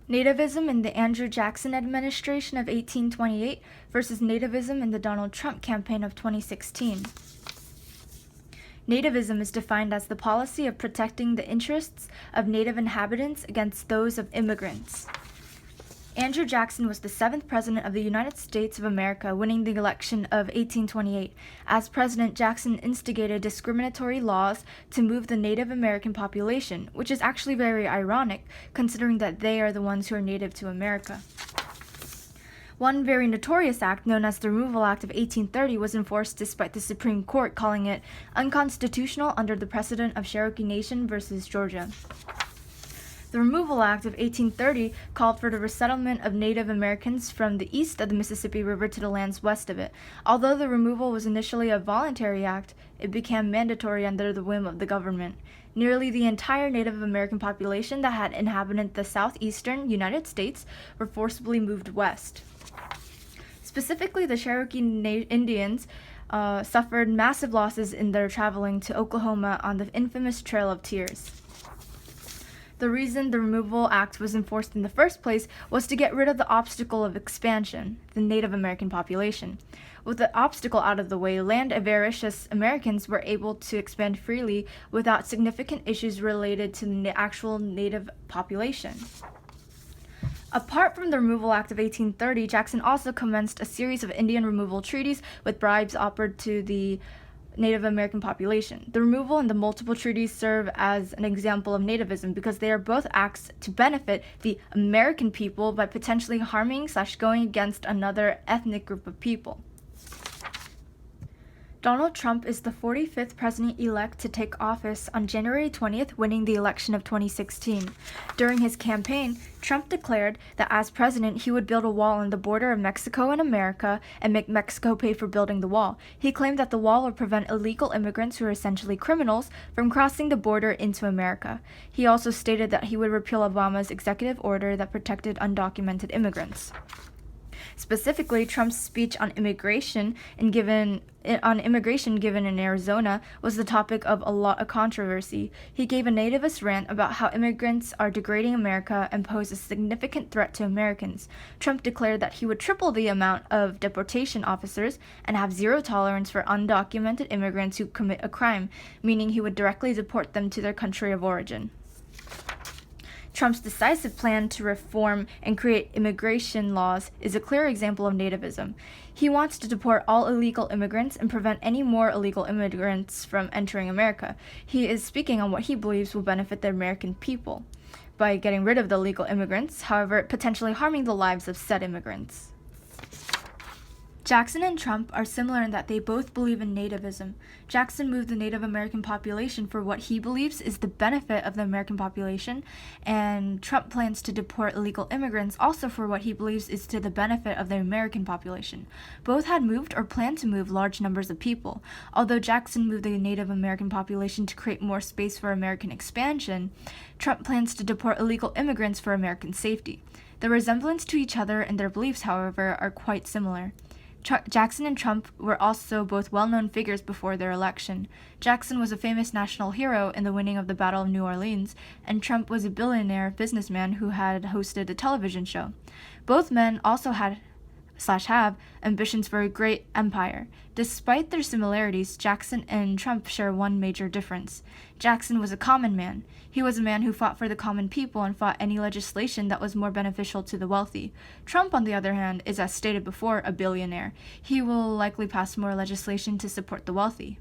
Nativism in the Andrew Jackson administration of 1828 versus Nativism in the Donald Trump campaign of 2016. Nativism is defined as the policy of protecting the interests of native inhabitants against those of immigrants. Andrew Jackson was the 7th President of the United States of America, winning the election of 1828. As President, Jackson instigated discriminatory laws to move the Native American population, which is actually very ironic, considering that they are the ones who are native to America. One very notorious act, known as the Removal Act of 1830, was enforced despite the Supreme Court calling it unconstitutional under the precedent of Cherokee Nation versus Georgia. The Removal Act of 1830 called for the resettlement of Native Americans from the east of the Mississippi River to the lands west of it. Although the removal was initially a voluntary act, it became mandatory under the whim of the government. Nearly the entire Native American population that had inhabited the southeastern United States were forcibly moved west. Specifically, the Cherokee Indians suffered massive losses in their traveling to Oklahoma on the infamous Trail of Tears. The reason the Removal Act was enforced in the first place was to get rid of the obstacle of expansion, the Native American population. With the obstacle out of the way, land-avaricious Americans were able to expand freely without significant issues related to the actual native population. Apart from the Removal Act of 1830, Jackson also commenced a series of Indian removal treaties with bribes offered to the Native American population. The removal and the multiple treaties serve as an example of nativism because they are both acts to benefit the American people by potentially harming/going against another ethnic group of people. Donald Trump is the 45th president-elect to take office on January 20th, winning the election of 2016. During his campaign, Trump declared that as president, he would build a wall on the border of Mexico and America and make Mexico pay for building the wall. He claimed that the wall would prevent illegal immigrants, who are essentially criminals, from crossing the border into America. He also stated that he would repeal Obama's executive order that protected undocumented immigrants. Specifically, Trump's speech on immigration given in Arizona was the topic of a lot of controversy. He gave a nativist rant about how immigrants are degrading America and pose a significant threat to Americans. Trump declared that he would triple the amount of deportation officers and have zero tolerance for undocumented immigrants who commit a crime, meaning he would directly deport them to their country of origin. Trump's decisive plan to reform and create immigration laws is a clear example of nativism. He wants to deport all illegal immigrants and prevent any more illegal immigrants from entering America. He is speaking on what he believes will benefit the American people by getting rid of the illegal immigrants, however, potentially harming the lives of said immigrants. Jackson and Trump are similar in that they both believe in nativism. Jackson moved the Native American population for what he believes is the benefit of the American population, and Trump plans to deport illegal immigrants also for what he believes is to the benefit of the American population. Both had moved or planned to move large numbers of people. Although Jackson moved the Native American population to create more space for American expansion, Trump plans to deport illegal immigrants for American safety. The resemblance to each other and their beliefs, however, are quite similar. Jackson and Trump were also both well-known figures before their election. Jackson was a famous national hero in the winning of the Battle of New Orleans, and Trump was a billionaire businessman who had hosted a television show. Both men also had have ambitions for a great empire. Despite their similarities, Jackson and Trump share one major difference. Jackson was a common man. He was a man who fought for the common people and fought any legislation that was more beneficial to the wealthy. Trump, on the other hand, is, as stated before, a billionaire. He will likely pass more legislation to support the wealthy.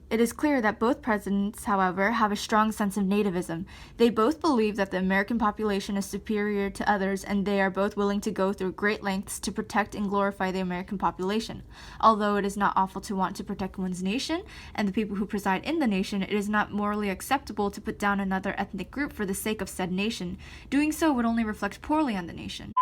It is clear that both presidents, however, have a strong sense of nativism. They both believe that the American population is superior to others, and they are both willing to go through great lengths to protect and glorify the American population. Although it is not awful to want to protect one's nation and the people who preside in the nation, it is not morally acceptable to put down another ethnic group for the sake of said nation. Doing so would only reflect poorly on the nation.